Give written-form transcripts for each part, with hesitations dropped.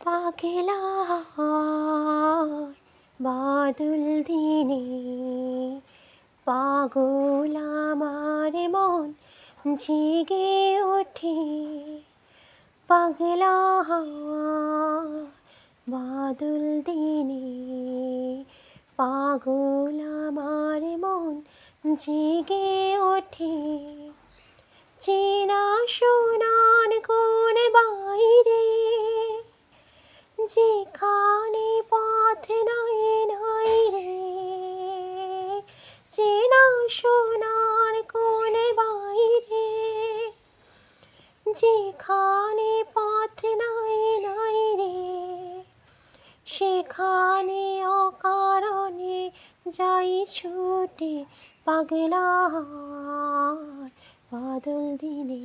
পাগলা বাদল দিনে পাগল আমার মন জেগে ওঠে। পাগলা বাদল দিনে পাগল আমার মন জেগে ওঠে। চেনা সোনার কোন বাইরে যেখানে পথ নাই নাই রে। চেনা সোনার কোন বাইরে যেখানে পথ নাই নাই রে। সেখানে অকারণে যাই ছুটে। পাগলা বাদল দিনে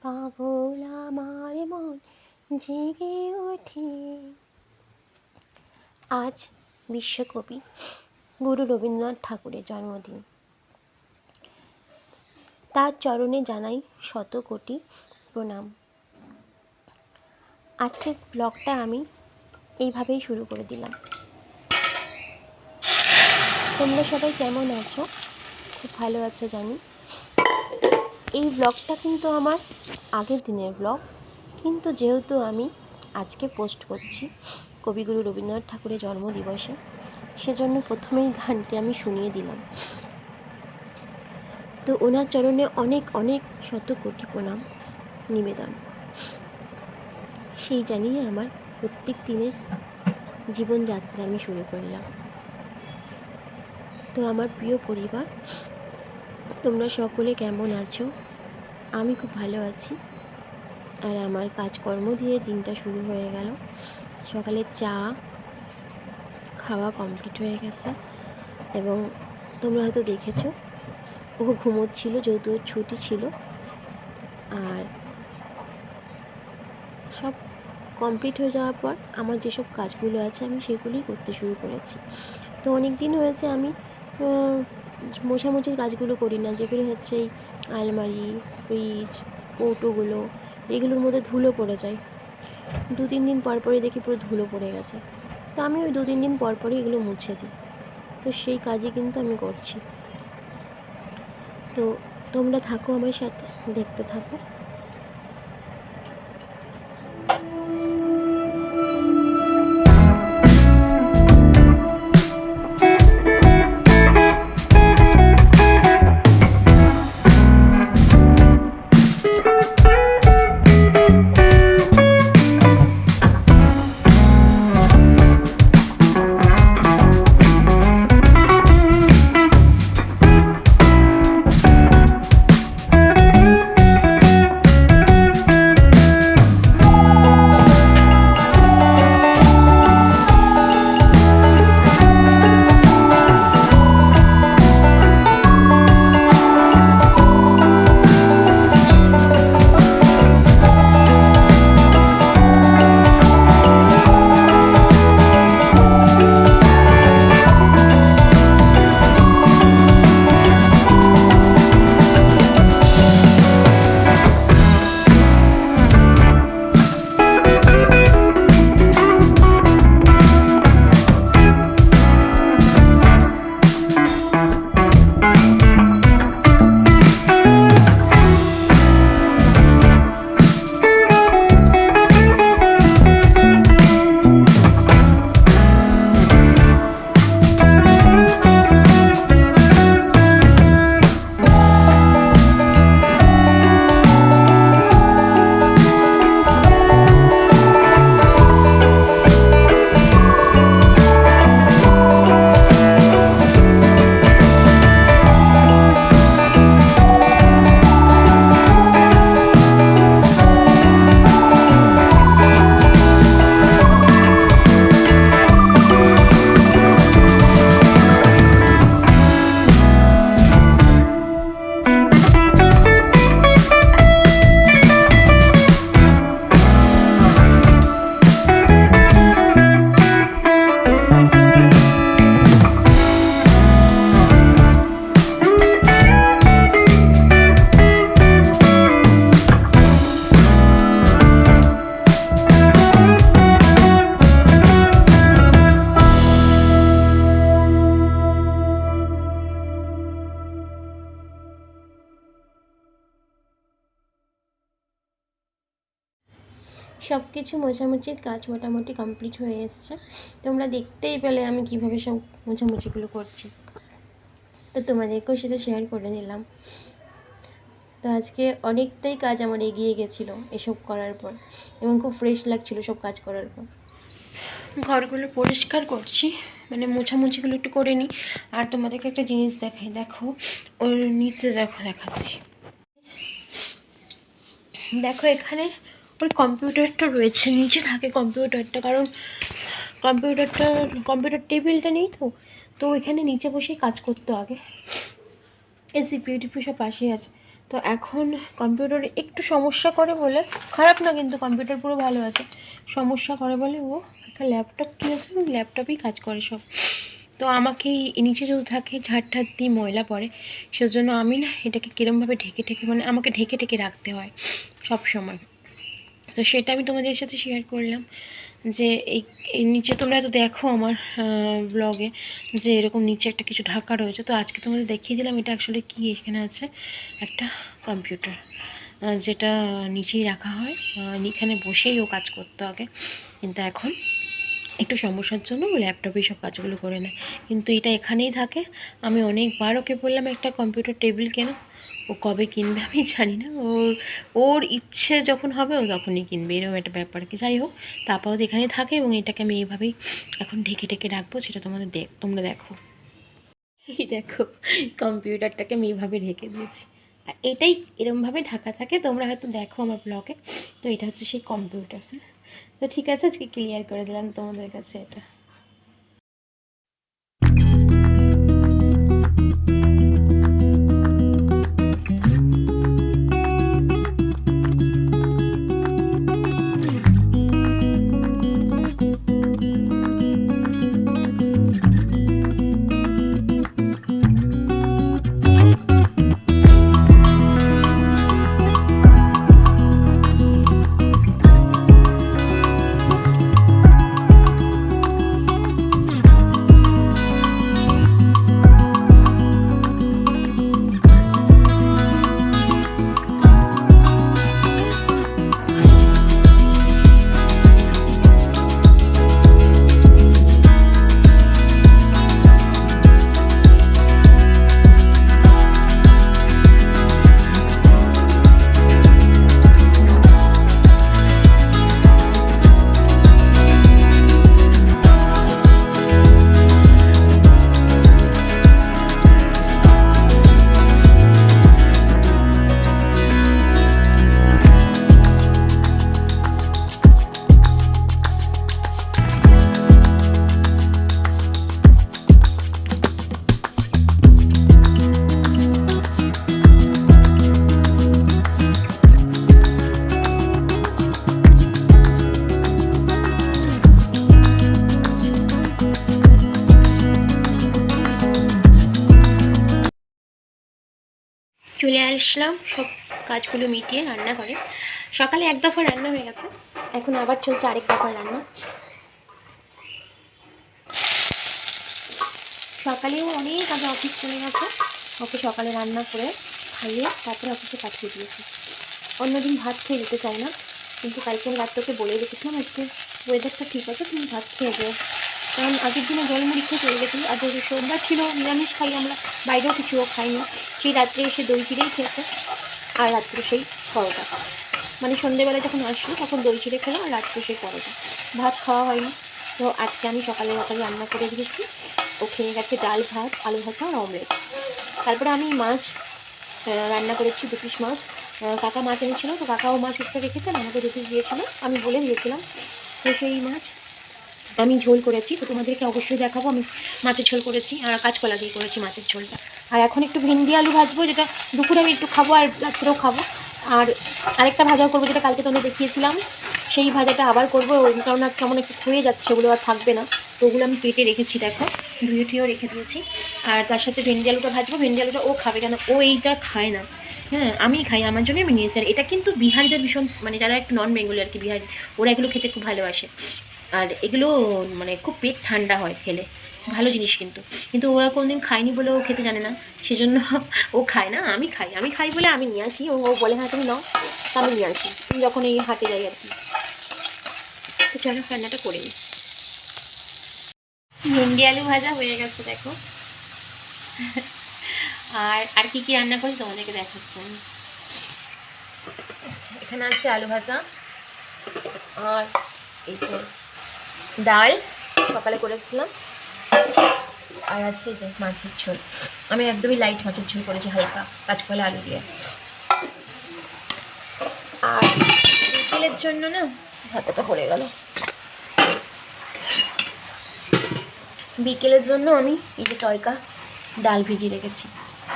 পাগল আমার মন জেগে ওঠে। আজ বিশ্বকবি গুরু রবীন্দ্রনাথ ঠাকুরের জন্মদিন। তার চরণে জানাই শত কোটি প্রণাম। আজকের ব্লগটা আমি এইভাবেই শুরু করে দিলাম। তোমরা সবাই কেমন আছো? খুব ভালো আছো জানি। এই ব্লগটা কিন্তু আমার আগের দিনের ব্লগ, কিন্তু যেহেতু আমি আজকে পোস্ট করছি কবিগুরু রবীন্দ্রনাথ ঠাকুরের জন্মদিবসে, সেজন্য প্রথমেই গানটি আমি শুনিয়ে দিলাম। তো ওনার চরণে অনেক অনেক শত কোটি প্রণাম নিবেদন। সেই জানিয়ে আমার প্রত্যেক দিনের জীবনযাত্রা আমি শুরু করলাম। তো আমার প্রিয় পরিবার, তোমরা সকলে কেমন আছো? আমি খুব ভালো আছি। আর আমার কাজকর্ম দিয়ে দিনটা শুরু হয়ে গেল। সকালে চা খাওয়া কমপ্লিট হয়ে গেছে এবং তোমরা হয়তো দেখেছো ও ঘুমোচ্ছিল যেহেতু ওর ছুটি ছিল। আর সব কমপ্লিট হয়ে যাওয়ার পর আমার যেসব কাজগুলো আছে আমি সেগুলোই করতে শুরু করেছি। তো অনেক দিন হয়েছে আমি মোছামুছির কাজগুলো করি না, যেগুলো হচ্ছে এই আলমারি, ফ্রিজ, কৌটোগুলো, এগুলোর মধ্যে ধুলো পড়ে যায়। 2-3 দিন পর পরই দেখি পুরো ধুলো পড়ে গেছে। তো আমি ওই 2-3 দিন পর পরই এগুলো মুছে দিই। তো সেই কাজই কিন্তু আমি করছি। তো তোমরা থাকো আমার সাথে, দেখতে থাকো। সব কিছু মোছামুছির কাজ মোটামুটি কমপ্লিট হয়ে এসছে। তোমরা দেখতেই পেলে আমি কীভাবে সব মোছামুছিগুলো করছি, তো তোমাদেরকেও সেটা শেয়ার করে নিলাম। তো আজকে অনেকটাই কাজ আমার এগিয়ে গেছিলো এসব করার পর, এবং খুব ফ্রেশ লাগছিলো সব কাজ করার পর। ঘরগুলো পরিষ্কার করছি, মানে মোছামুছিগুলো একটু করে নিই। আর তোমাদেরকে একটা জিনিস দেখাই, দেখো ওর নিচে দেখাচ্ছি। দেখো এখানে ওই কম্পিউটারটা রয়েছে, নিচে থাকে কম্পিউটারটা, কারণ কম্পিউটার টেবিলটা নেই, তো এখানে নিচে বসেই কাজ করতো আগে। এসি পিউটিপি সব পাশেই আছে। তো এখন কম্পিউটারে একটু সমস্যা করে বলে, খারাপ না কিন্তু, কম্পিউটার পুরো ভালো আছে, সমস্যা করে বলে ও একটা ল্যাপটপ কিনেছে, ল্যাপটপেই কাজ করে সব। তো আমাকেই নিচে যদি থাকে ঝাড় দিয়ে ময়লা পড়ে, সেজন্য আমি না এটাকে কীরমভাবে ঢেকে মানে আমাকে ঢেকে রাখতে হয় সব সময়। তো সেটা আমি তোমাদের সাথে শেয়ার করলাম যে এই নিচে তোমরা তো দেখো আমার ব্লগে যে এরকম নিচে একটা কিছু ঢাকা রয়েছে। তো আজকে তোমাদের দেখিয়ে দিলাম এটা আসলে কি। এখানে আছে একটা কম্পিউটার, যেটা নিচেই রাখা হয়, এখানে বসেই ও কাজ করতো আগে, কিন্তু এখন একটু সমস্যার জন্য ও ল্যাপটপে সব কাজগুলো করে নেয়। কিন্তু এটা এখানেই থাকে। আমি অনেকবার ওকে বললাম একটা কম্পিউটার টেবিল কেন, ও কবে কিনবে আমি জানি না, ওর ইচ্ছে যখন হবে ও তখনই কিনবে, এরকম একটা ব্যাপার কি। যাই হোক, তারপর এখানেই থাকে, এবং এটাকে আমি এইভাবেই এখন ঢেকে রাখবো, সেটা তোমরা দেখো। এই দেখো কম্পিউটারটাকে আমি এইভাবে ঢেকে দিয়েছি, আর এটাই এরমভাবে ঢাকা থাকে, তোমরা হয়তো দেখো আমার ব্লগে। তো এটা হচ্ছে সেই কম্পিউটার। তো ঠিক আছে, আজকে ক্লিয়ার করে দিলাম তোমাদের কাছে এটা। চলে আসলাম সব কাজগুলো মিটিয়ে রান্না করে। সকালে এক দফা রান্না হয়ে গেছে, এখন আবার চলছে আরেক দফা রান্না। সকালেও অনেক আগে অফিস চলে গেছে, ওকে সকালে রান্না করে খাইয়ে তারপরে অফিসে পাঠিয়ে দিয়েছি। অন্যদিন ভাত খেয়ে যেতে চাই না, কিন্তু কালকে রাত্রকে বলে রেখেছিলাম আজকে ওয়েদারটা ঠিক আছে, তুমি ভাত খেয়ে যেও, কারণ আগের দিনে জলমুড়ি খেয়ে চলে গেছি। আর যদি সোমবার ছিল, নিরামিষ খাই আমরা, বাইরেও কিছুও খাইনি। সেই রাত্রে এসে দই চিড়েই খেয়েছে, আর রাত্রে সেই পরোটা, মানে সন্ধ্যেবেলা যখন আসলো তখন দই চিড়ে খেলাম, আর রাত্রে সেই পরোটা, ভাত খাওয়া হয়নি। তো আজকে আমি সকালে রান্না করে দিয়েছি, ও খেয়ে গেছে ডাল ভাত, আলু ভাজা আর অমলেট। তারপরে আমি মাছ রান্না করেছি, 2 পিস মাছ। কাকা মাছ এনেছিল, তো কাকাও মাছ এক্সট্রা রেখেছেন, আমাকে 2 পিস দিয়েছিল, আমি বলে দিয়েছিলাম। তো সেই মাছ আমি ঝোল করেছি, তো তোমাদেরকে অবশ্যই দেখাবো। আমি মাছের ঝোল করেছি, আর কাঁচকলা দিয়ে করেছি মাছের ঝোলটা। আর এখন একটু ভেন্ডি আলু ভাজবো, যেটা দুপুরে আমি একটু খাবো আর রাত্রেও খাবো। আর আরেকটা ভাজাও করবো, যেটা কালকে তোমাদের দেখিয়েছিলাম, সেই ভাজাটা আবার করবো, কারণ আর কেমন একটু ক্ষয়ে যাচ্ছে, ওগুলো আর থাকবে না। তো ওগুলো আমি কেটে রেখেছি, দেখো ধুয়ে টুয়েও রেখে দিয়েছি। আর তার সাথে ভেন্ডি আলুটা ভাজবো। ভেন্ডি আলুটা ও খাবে, কেন ও এইটা খায় না, হ্যাঁ আমি খাই, আমার জন্যই আমি নিয়েছি। আর এটা কিন্তু বিহারিদের ভীষণ, মানে যারা একটু নন বেঙ্গলি আর কি, বিহারি, ওরা এগুলো খেতে খুব ভালোবাসে। আর এগুলো মানে খুব পেট ঠান্ডা হয় খেলে, ভালো জিনিস। কিন্তু ওরা কোনোদিন খায়নি বলে ও খেতে জানে না, সেজন্য ও খায় না। আমি খাই বলে আমি নিয়ে আসি। ও বলে হ্যাঁ তুমি নাও, তা আমি নিয়ে আসি যখন এই হাটে যাই আর কি। তো চলো রান্নাটা করে নিই। ভেন্ডি আলু ভাজা হয়ে গেছে দেখো। আর আর কি কি রান্না করি তোমাদেরকে দেখাচ্ছি আমি। আচ্ছা, এখানে আছে আলু ভাজা, আর এই যে ডাল সকালে করেছিলাম, আর আছে যে মাছের ঝোল। আমি একদমই লাইট মাছের ঝোল করেছি, হালকা কাঁচকলা আলু দিয়ে। আর বিকেলের জন্য না ভাতটা পড়ে গেল। বিকেলের জন্য আমি এই যে তরকা ডাল ভিজিয়ে রেখেছি,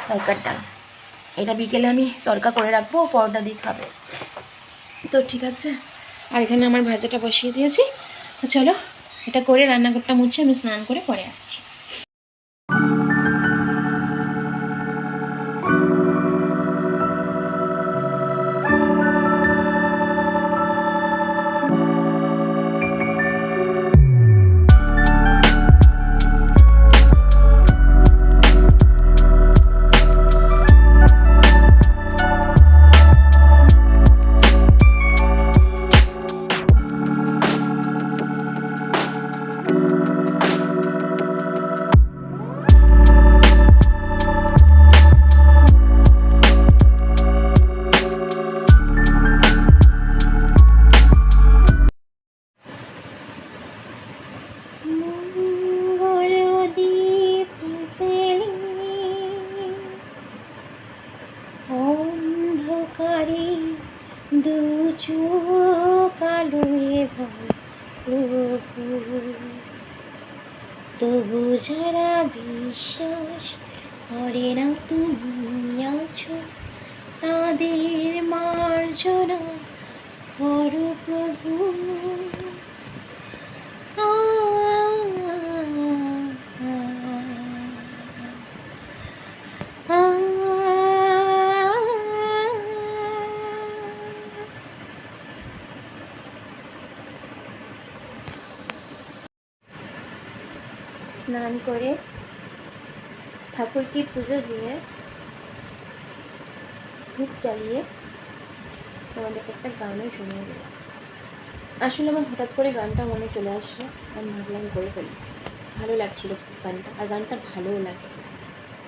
তরকার ডাল। এটা বিকেলে আমি তরকা করে রাখবো, পরোটা দিয়ে খাবে। তো ঠিক আছে, আর এখানে আমার ভাজাটা বসিয়ে দিয়েছি। তো চলো এটা করে রান্নাঘরটা মুছে আমি স্নান করে পরে আসছি। অন্ধকারে দু চোখ আলোয় তবু যারা বিশ্বাস করে না তুমি আছো, তাদের মার্জনা করো প্রভু। স্নান করে ঠাকুরকে পুজো দিয়ে ধূপ জ্বালিয়ে তোমাদেরকে একটা গানও শুনিয়ে দিলাম। আসলে আমার হঠাৎ করে গানটা মনে চলে আসলো, আমি ভাবলাম করে ফেলি। ভালো লাগছিল গানটা, আর গানটা ভালোও লাগে,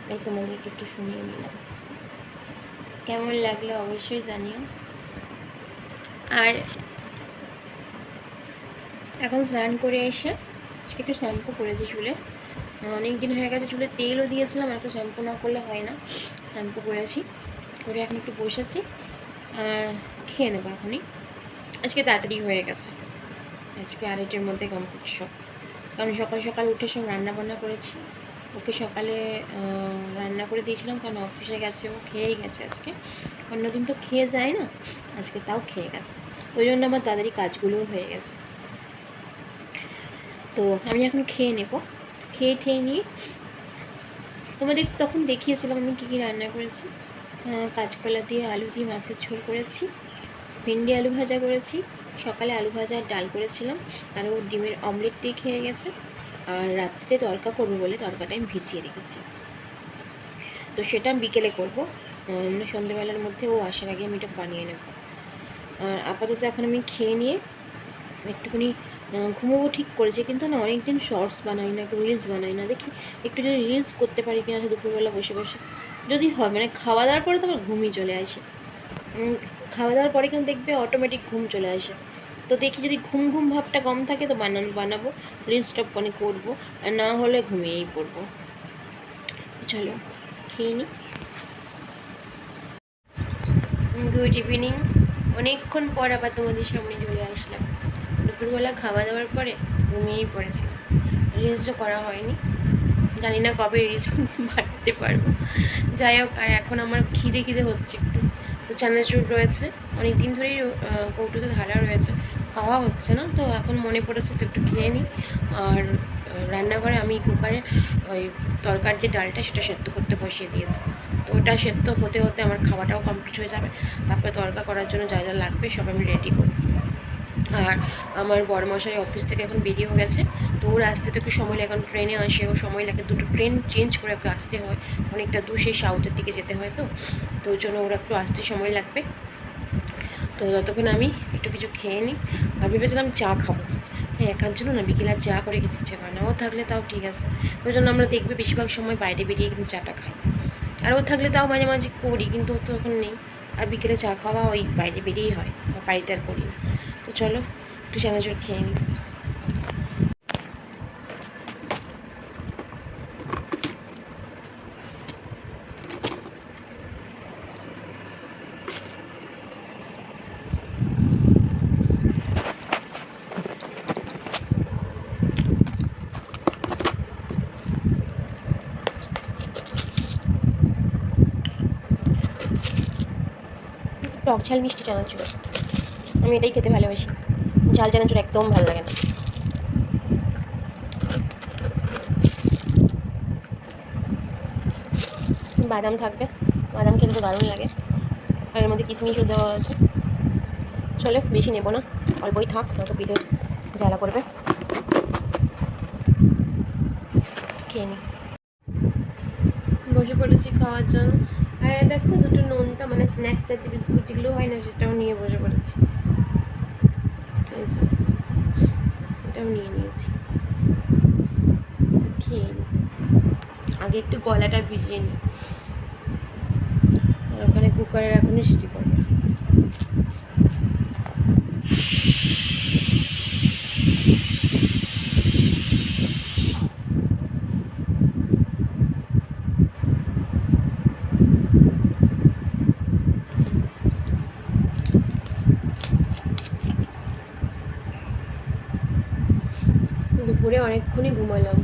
তাই তোমাদেরকে একটু শুনিয়ে নিলাম। কেমন লাগলো অবশ্যই জানিও। আর এখন স্নান করে এসে আজকে একটু শ্যাম্পু করেছি চুলে। অনেক দিন হয়ে গেছে, চুলে তেলও দিয়েছিলাম, একটু শ্যাম্পু না করলে হয় না। শ্যাম্পু করেছি, করে এখন একটু বসেছি আর খেয়ে নেবো এখনই। আজকে তাড়াতাড়ি হয়ে গেছে, আজকে 2:30-এর মধ্যে কমপ্লিট সব। কারণ সকাল সকাল উঠে সব রান্না বান্না করেছি। ওকে সকালে রান্না করে দিয়েছিলাম, কারণ অফিসে গেছে, ও খেয়েই গেছে আজকে। অন্যদিন তো খেয়ে যায় না, আজকে তাও খেয়ে গেছে, ওই জন্য আমার তাড়াতাড়ি কাজগুলোও হয়ে গেছে। তো আমি এখন খেয়ে নেব, খেয়ে নিয়ে তোমাদের তখন দেখিয়েছিলাম আমি কী কী রান্না করেছি। কাঁচকলা দিয়ে আলু দিয়ে মাছের ঝোল করেছি, ভেন্ডি আলু ভাজা করেছি, সকালে আলু ভাজা আর ডাল করেছিলাম, আর ও ডিমের অমলেট দিয়ে খেয়ে গেছে। আর রাত্রে তরকা করবো বলে তরকাটা আমি ভিজিয়ে রেখেছি, তো সেটা আমি বিকেলে করবো, মানে সন্ধ্যেবেলার মধ্যে ও আসার আগে আমি এটা বানিয়ে নেব। আর আপাতত এখন আমি খেয়ে নিয়ে একটুখানি ঘুমোবো ঠিক করেছি, কিন্তু না অনেকদিন শর্টস বানাই না, রিলস বানাই না। দেখি একটু যদি রিলস করতে পারি কিনা দুপুরবেলা বসে বসে, যদি হয় মানে খাওয়া দাওয়ার পরে তো আমার ঘুমই চলে আসে। খাওয়া দাওয়ার পরে কিন্তু দেখবে অটোমেটিক ঘুম চলে আসে। তো দেখি যদি ঘুম ঘুম ভাবটা কম থাকে তো বানাবো, রিলসটা মানে করবো, আর না হলে ঘুমিয়েই পড়বো। চলো খেয়ে নিই। গুড ইভিনিং, অনেকক্ষণ পর আবার তোমাদের সামনে চলে আসলাম। দুপুরবেলা খাওয়া দাওয়ার পরে ঘুমিয়েই পড়েছিলাম, রিলসটা করা হয়নি, জানি না কবে রিলস বাড়তে পারবো। যাই হোক, আর এখন আমার খিদে হচ্ছে একটু। তো চানাচুর রয়েছে, অনেক দিন ধরেই কৌটোতে ঢালা রয়েছে, খাওয়া হচ্ছে না, তো এখন মনে পড়েছে তো একটু খেয়ে নিই। আর রান্নাঘরে আমি কুকারে ওই তরকার যে ডালটা সেটা সেদ্ধ করতে বসিয়ে দিয়েছি, তো ওটা সেদ্ধ হতে হতে আমার খাওয়াটাও কমপ্লিট হয়ে যাবে। তারপরে তরকা করার জন্য যা যা লাগবে সব আমি রেডি করব। আর আমার বড়মশাই অফিস থেকে এখন বেরিয়েও গেছে, তো ওর আসতে তো একটু সময় লাগে, এখন ট্রেনে আসে, ও সময় লাগে, দুটো ট্রেন চেঞ্জ করে ওকে আসতে হয়, অনেকটা দূর সেই সাউথের দিকে যেতে হয়, তো ওই জন্য ওরা একটু আসতে সময় লাগবে। তো ততক্ষণ আমি একটু কিছু খেয়ে নিই। আর ভেবেছিলাম চা খাবো, একার জন্য না বিকেলে চা করে খেতে ইচ্ছে করে না। ও থাকলে তাও ঠিক আছে, ওই জন্য আমরা দেখবে বেশিরভাগ সময় বাইরে বেরিয়ে কিন্তু চাটা খাই। আর ও থাকলে তাও মাঝে মাঝে করি, কিন্তু ও তো এখন নেই। আর বিকেলে চা খাওয়া ওই বাইরে বেরিয়েই হয়, বাড়িতে আর করি না। তো চলো একটু চানাচুর খেয়ে নিই। টক ঝাল মিষ্টি চানাচুর, আমি এটাই খেতে ভালোবাসি। ঝাল চানাচুর একদম ভালো লাগে না। বাদাম থাকবে, বাদাম খেতে তো দারুণ লাগে। আর এর মধ্যে কিশমিশও দেওয়া আছে। চলো বেশি নেবো না, অল্পই থাক, নয়তো পিঠে জ্বালা করবে। খেয়ে নিই। বসে পড়েছি খাওয়ার জন্য। আর দেখো দুটো নোনতা মানে স্ন্যাক্স আছে, বিস্কুট যেগুলো হয় না সেটাও নিয়ে বসে পড়েছি। এটাও নিয়ে নিয়েছি, খেয়ে নিই। আগে একটু গলাটা ভিজিয়ে নিই, ওখানে কুকারের এখনই সিটি পড়বে। দুপুরে অনেকক্ষণই ঘুমালাম।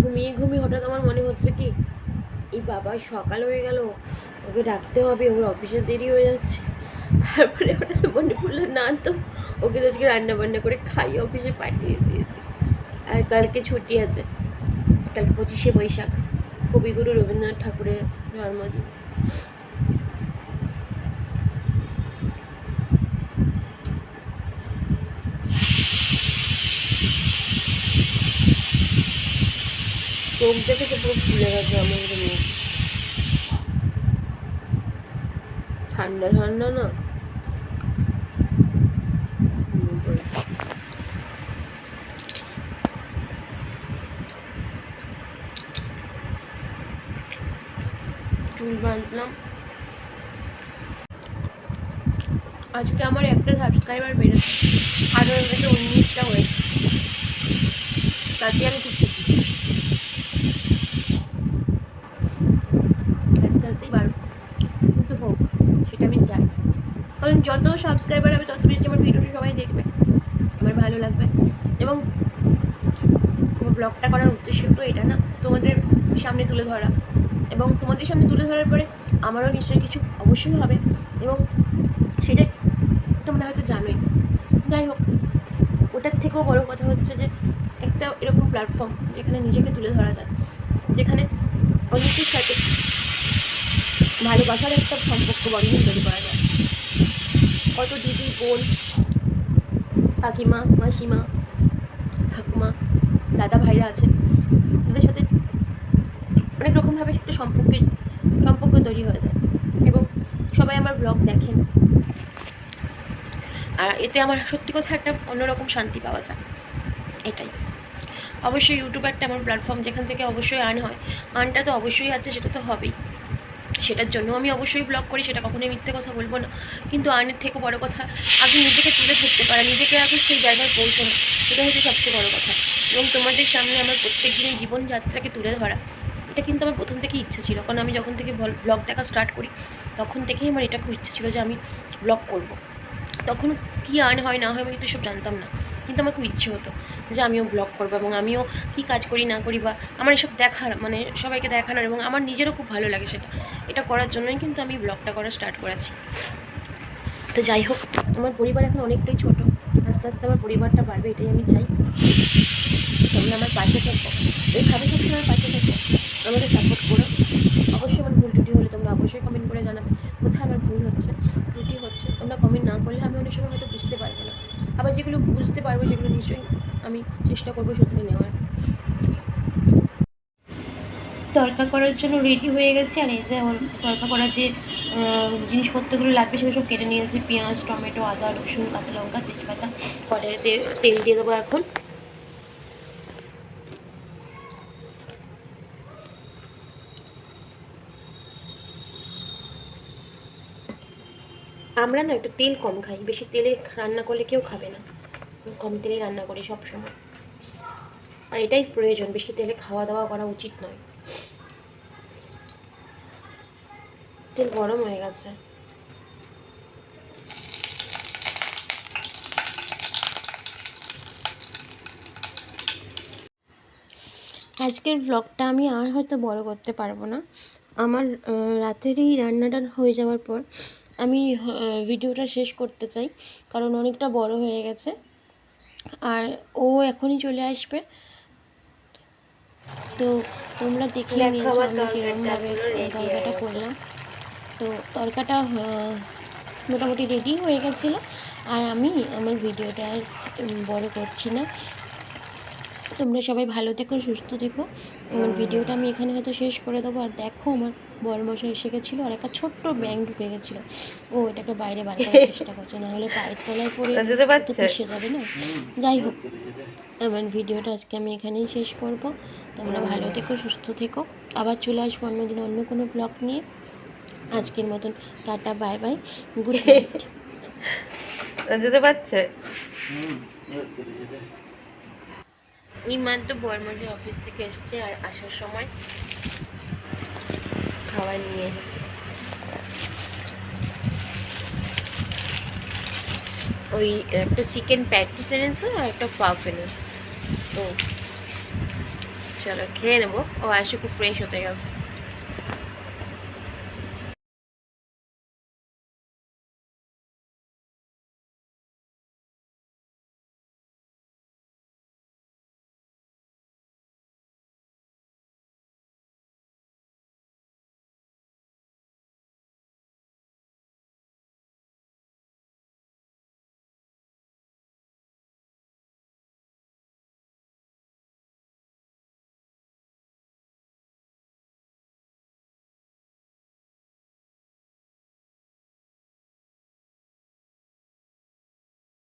ঘুমিয়ে হঠাৎ আমার মনে হচ্ছে কি, এই বাবা সকাল হয়ে গেল, ওকে ডাকতে হবে, ওর অফিসে দেরি হয়ে যাচ্ছে। তারপরে হঠাৎ মনে পড়লো না তো, ওকে তো আজকে রান্না বান্না করে খাইয়ে অফিসে পাঠিয়ে দিয়েছে। আর কালকে ছুটি আছে, কাল 25শে বৈশাখ, কবিগুরু রবীন্দ্রনাথ ঠাকুরের জন্মদিন। চোখ দেখে তো পুরো ফুলে গেছে আমার মুখ। ঠান্ডা ঠান্ডা না, চুল বাঁধলাম। আজকে আমার একটা সাবস্ক্রাইবার বেড়েছে, 18 থেকে 19টা হয়েছে। তাতে আমি খুব খুশি। আস্তে আস্তেই বাড়বো, কিন্তু হোক, সেটা আমি চাই। কারণ যত সাবস্ক্রাইবার হবে তত বেশি আমার ভিডিওটা সবাই দেখবে, আমার ভালো লাগবে। এবং ব্লগটা করার উদ্দেশ্য তো এটা না, তোমাদের সামনে তুলে ধরা। এবং তোমাদের সামনে তুলে ধরার পরে আমারও নিশ্চয়ই কিছু অবশ্যই হবে, এবং সেটা তোমরা হয়তো জানোই। যাই হোক, ওটার থেকেও বড় কথা হচ্ছে যে একটা এরকম প্ল্যাটফর্ম যেখানে নিজেকে তুলে ধরা যায়, যেখানে অনেকের সাথে ভালোবাসার একটা সম্পর্ক বন্ধন তৈরি করা যায়। কত দিদি, বোন, কাকিমা, মাসিমা, ঠাকুমা, দাদা ভাইরা আছে, তাদের সাথে অনেক রকমভাবে একটা সম্পর্ক তৈরি হয়ে যায়। এবং সবাই আমার ব্লগ দেখেন, আর এতে আমার সত্যি কথা একটা অন্যরকম শান্তি পাওয়া যায়। এটাই অবশ্যই ইউটিউব একটা আমার প্ল্যাটফর্ম, যেখান থেকে অবশ্যই আর্ন হয়। আর্নটা তো অবশ্যই আছে, সেটা তো হবেই, সেটার জন্য আমি অবশ্যই ব্লগ করি, সেটা কখনোই মিথ্যে কথা বলবো না। কিন্তু আর্নের থেকে বড় কথা আগে নিজেকে তুলে ধরতে পারা, নিজেকে আগে সেই জায়গায় পৌঁছানো, সেটা হচ্ছে সবচেয়ে বড় কথা। এবং তোমাদের সামনে আমার প্রত্যেক দিনের জীবনযাত্রাকে তুলে ধরা, এটা কিন্তু আমার প্রথম থেকেই ইচ্ছে ছিল। কারণ আমি যখন থেকে ব্লগ দেখা স্টার্ট করি তখন থেকেই আমার এটা খুব ইচ্ছে ছিল যে আমি ব্লগ করব। তখন কী আর্ন হয় না হয় আমি কিন্তু সব জানতাম না, কিন্তু আমার খুব ইচ্ছে হতো যে আমিও ব্লগ করবো, এবং আমিও কী কাজ করি না করি বা আমার এসব দেখার, মানে সবাইকে দেখানোর, এবং আমার নিজেরও খুব ভালো লাগে সেটা। এটা করার জন্যই কিন্তু আমি ব্লগটা করা স্টার্ট করেছি। তো যাই হোক, আমার পরিবার এখন অনেকটাই ছোটো, আস্তে আস্তে আমার পরিবারটা বাড়বে, এটাই আমি চাই। তোমরা আমার পাশে থাকো, এইভাবে সবসময় আমার পাশে থাকো, আমাকে সাপোর্ট করো। অবশ্যই আমার ভুল ত্রুটি হলে তোমরা অবশ্যই কমেন্ট করে জানাবে কোথায় আমার ভুল হচ্ছে, ত্রুটি হচ্ছে। তোমরা কমেন্ট না করলে আমি অনেক সময় হয়তো বুঝতে পারবো না, আবার যেগুলো বুঝতে পারবো সেগুলো নিশ্চয়ই আমি চেষ্টা করবো শুধরে নেওয়ার। তড়কা করার জন্য রেডি হয়ে গেছে। আর এই যে আমার তড়কা করার যে জিনিসপত্রগুলো লাগবে সেগুলো সব কেটে নিয়েছি। পেঁয়াজ, টমেটো, আদা, রসুন, কাঁচা লঙ্কা, তেজপাতা। কড়াইতে তেল দিয়ে দেবো এখন। আমরা না একটু তেল কম খাই, বেশি তেলে রান্না করলে কেউ খাবে না, কম তেলে রান্না করি সবসময়। আর এটাই প্রয়োজন, বেশি তেলে খাওয়া দাওয়া করা উচিত নয়। তেল গরম হয়ে গেছে। আজকের ব্লগটা আমি আর হয়তো বড় করতে পারবো না। আমার রাতের এই রান্নাটা হয়ে যাওয়ার পর আমি ভিডিওটা শেষ করতে চাই, কারণ অনেকটা বড় হয়ে গেছে। আর ও এখনই চলে আসবে, তো তোমরা দেখেই নিয়েছো আমি কীরকমভাবে তরকাটা করলাম। তো তরকাটা মোটামুটি রেডি হয়ে গেছিলো। আর আমি আমার ভিডিওটা আর বড় করছি না। তোমরা সবাই ভালো থেকো, সুস্থ থেকো। আমার ভিডিওটা আমি এখানে হয়তো শেষ করে দেবো। আর দেখো, আমার বড়মশাই এসে গেছিলো আর একটা ছোট্ট ব্যাঙ ঢুকে গেছিলো। ও এটাকে বাইরে বার করার চেষ্টা করছে, নাহলে পায়ের তলায় পড়ে তো পিষে যাবে না। যাই হোক, আমার ভিডিওটা আজকে আমি এখানেই শেষ করব। তোমরা ভালো থেকো, সুস্থ থেকো। আবার চলে আসবো অন্যদিন অন্য কোনো ব্লগ নিয়ে। আজকের মতন tata, bye bye, good night. যেতে পারছে এই মাত্র বর্মজের অফিস থেকে এসছে, আর আসার সময় খাবার নিয়ে এসেছে। ওই একটা চিকেন প্যাটিস এনেছে আর একটা পাফ এনেছে। তো চলো খেয়ে নেবো। ও আসে খুব ফ্রেশ হতে গেছে।